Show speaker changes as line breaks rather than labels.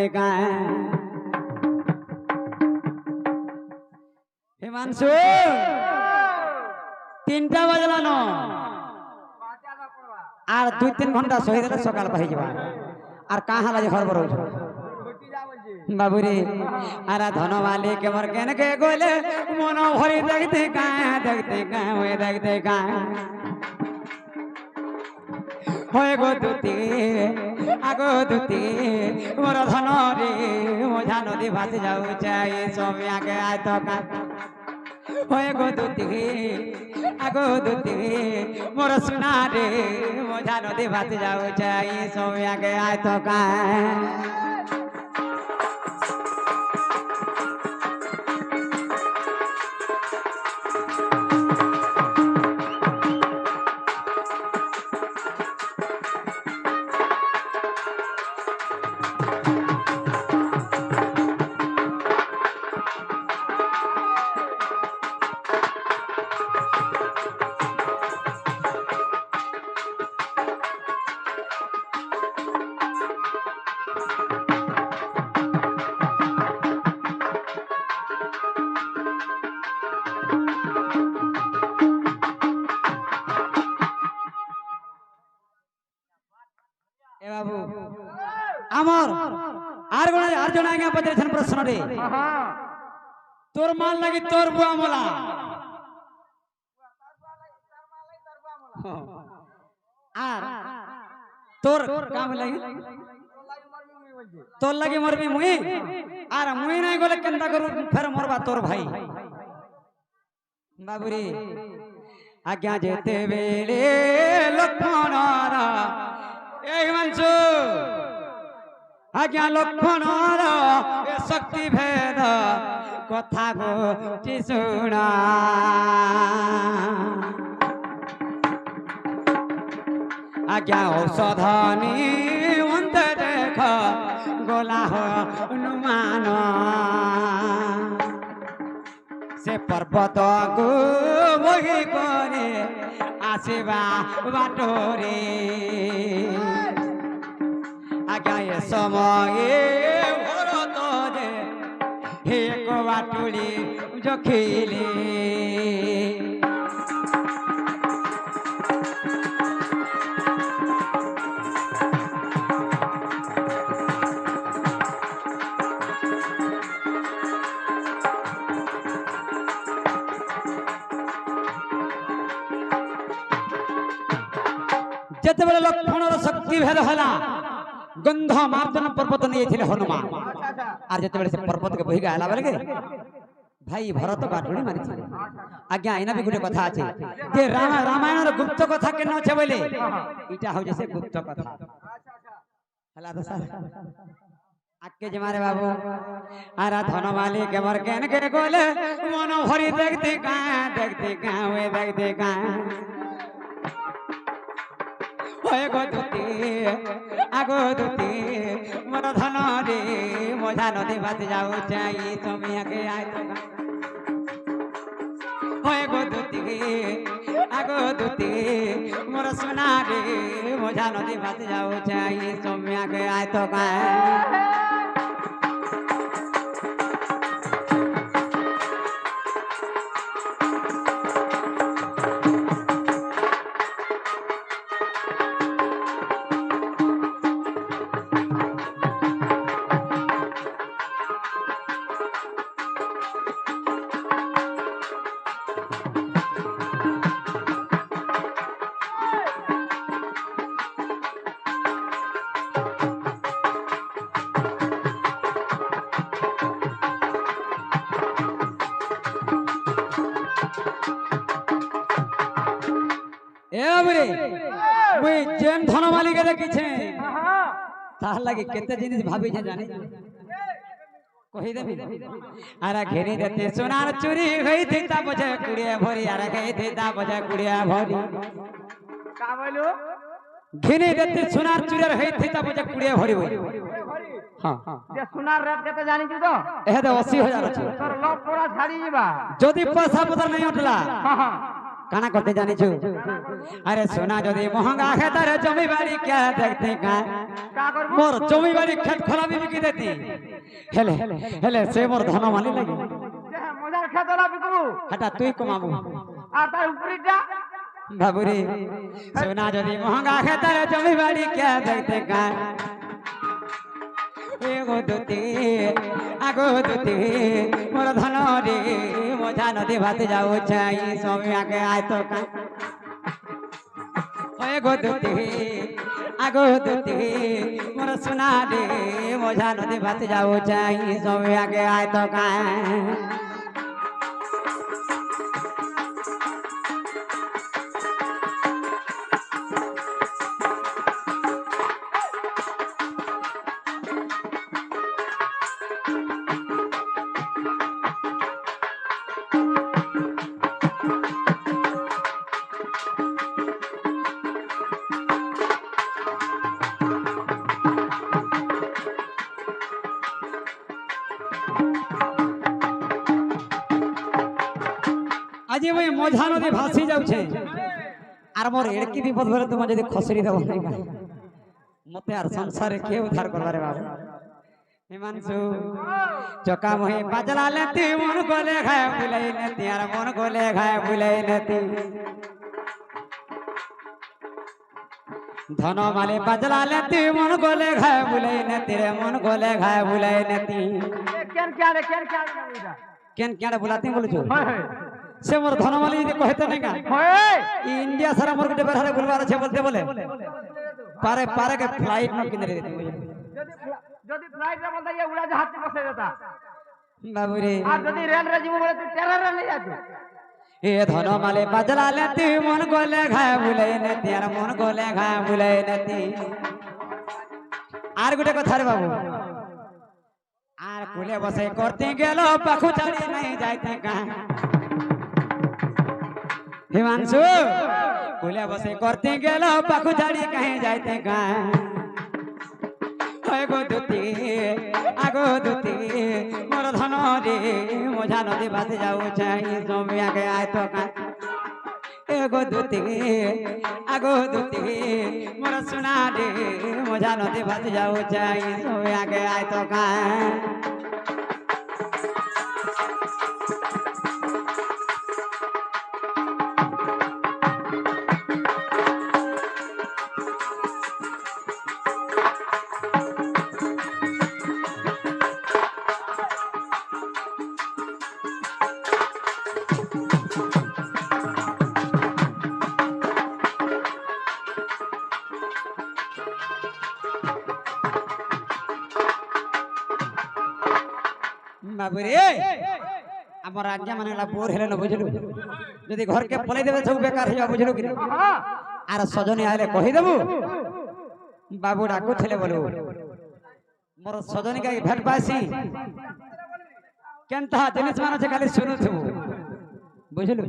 देखा हिमांशु 3টা বাজলানো আর 2-3 ঘন্টা সহি দিলে সকাল পাই যাবা আর কাহা লাগে ঘর বড় বাবুরে আর ধনমালি কে মোর কেন কে গলে মন ভরি দেখতে ওই দেখতে হয় গো দুতি আগো দুতি মোর ধন রে মঝা নদী ভাসি যাও চাই সবে আগে আয় তো কা হয় গো দুতি আগো দুতি মোর সোনা রে মঝা নদী ভাসি যাও চাই সবে আগে আয় তো কা बाबू आमर आर जन आज्ञा पचार प्रश्न रे तोर मान लगी तोर बुआ मोला आर तोर काम लगी तोर लगी मरबी मुई आर मुई नहीं गले केनता करू फिर मरबा तोर भाई बाबू रे आज्ञा जेते बेले लखनरा हिमांशु आज्ञा लक्षण शक्ति भेद कथा गोटी शुणा आज्ञा औषधनी अंत देख गोला हनुमान से पर्वत को बही करे आसवा बाटोरे आज्ञा ये समय भरत दे एक बाटुली जखिले जते बेले लक्ष्मणर शक्ति भेद हला गंध मार्जन पर्वत नहीं हनुमान आर जते बेले से पर्वत के बही गाला बेले भाई भरत बाटुड़ी मारी आज्ञा एना भी गुटे कथा আছে যে রামায়ণের গুপ্ত কথা কেন আছে বলে এটা হই যে গুপ্ত কথা হলা তো স্যার আকে যে মারে বাবু আরা ধনমালি কে মর কেন কে গলে মন ভরি দেখতে ওই দেখতে হয় গো দুতি আগো দুতি মোর ধন রে মঝা নদী ভাসি যাও চাই তুমি আগে আয় তো হয় গো দুতি আগো দুতি মোর সোনা রে মঝা নদী ভাসি যাও চাই তুমি আগে আয় তো मुई जेन धनमाली के देखिछे तार लागे केते जिनिस भाबी छे जाने कहि देबी आरा घेरी देते सोनार चोरी होई थी ता बजे कुड़िया भरी आरा गई थी ता बजे कुड़िया भरी का बोलू घेरी देते सोनार चोरी होई थी ता बजे कुड़िया भरी होई हां जे सोनार रेट केते जानि छु तो एहे तो 80000 अछि तोर लॉक पूरा छाड़ी जीबा जदी पैसा पतर नहीं उठला हां কানা করতে জানিছু আরে সোনা যদি মহঙ্গা হে তারে জমি বাড়ি কে দেখতে কা মোর জমি বাড়ি খেত খোলাবি বিকি দেতি হেলে হেলে সে মোর ধন মালি লাগি
মজার খেতলা বিকু
হাটা তুই কমাবু
আর তার উপরিটা
বাবুরে সোনা যদি মহঙ্গা হে তারে জমি বাড়ি কে দেখতে কা এগো দুতে আগো দুতে মোর ধন রে মজা নদী ভাতে যাও চাই সবে আগে আয় তো কা এগো দুতে আগো দুতে মোর সোনা রে মজা নদী ভাতে যাও চাই সবে আগে আয় তো কা আজি মই মঝা নদী ভাসি যাচ্ছে আর মোর এড়কি বিপদ হলে তোমার যদি খসড়ি দেব মতে আর সংসারে কে উদ্ধার করবারে বাবু হিমাংশু চকা মহি বাজলা লেতি মন গলে খায় বুলাই নেতি আর মন গলে খায় বুলাই নেতি ধন মালে বাজলা লেতি মন গলে খায় বুলাই নেতি রে মন গলে খায় বুলাই নেতি
কেন কেন কেন কেন এটা
কেন কেন বুলাতি বলছো সে মোর ধনমালি যদি কহেতে নাই গা ইন্ডিয়া সারা মোর গটে বেরহারে বুলবার আছে বলতে বলে পারে পারে কে ফ্লাইট ন কিনে দিতে
যদি ফ্লাইট রে বলতা ইয়ে উড়া জাহাজ বসে যেতা
বাবুরে
আর যদি রেল রে জীব বলে তুই টেরার রে নিয়ে যাবি
এ ধনমালে বাজলা লেতি মন গলে খায় বুলাই নেতি আর মন গলে খায় বুলাই নেতি আর গটে কথা রে বাবু আর কুলে বসে করতে গেল পাখু ছাড়ি নাই যাইতে কা হিমাংশু কুলে বসে করতে গেল পাখু ছাড়ি কাহে যাইতে কা আগো দুতি আগো দুতি মোর ধন রে মজা নদী ভাতে যাও চাই জমি আগে আয় তো কা এগো দুতি আগো দুতি মোর সোনা রে মজা নদী ভাতে যাও চাই জমি আগে আয় তো কা বাবুরে আমার আজ্ঞা মানে বোর হেলে না বুঝলু যদি ঘরকে পলাই দেবে সব বেকার হয়ে যাবে বুঝলু কি আর সজনী আইলে কহি দেবু বাবু ডাকু ছেলে বলু মোর সজনী কে ভেট পাইছি কেন তাহা জিনিস মানে খালি শুনুথু বুঝলু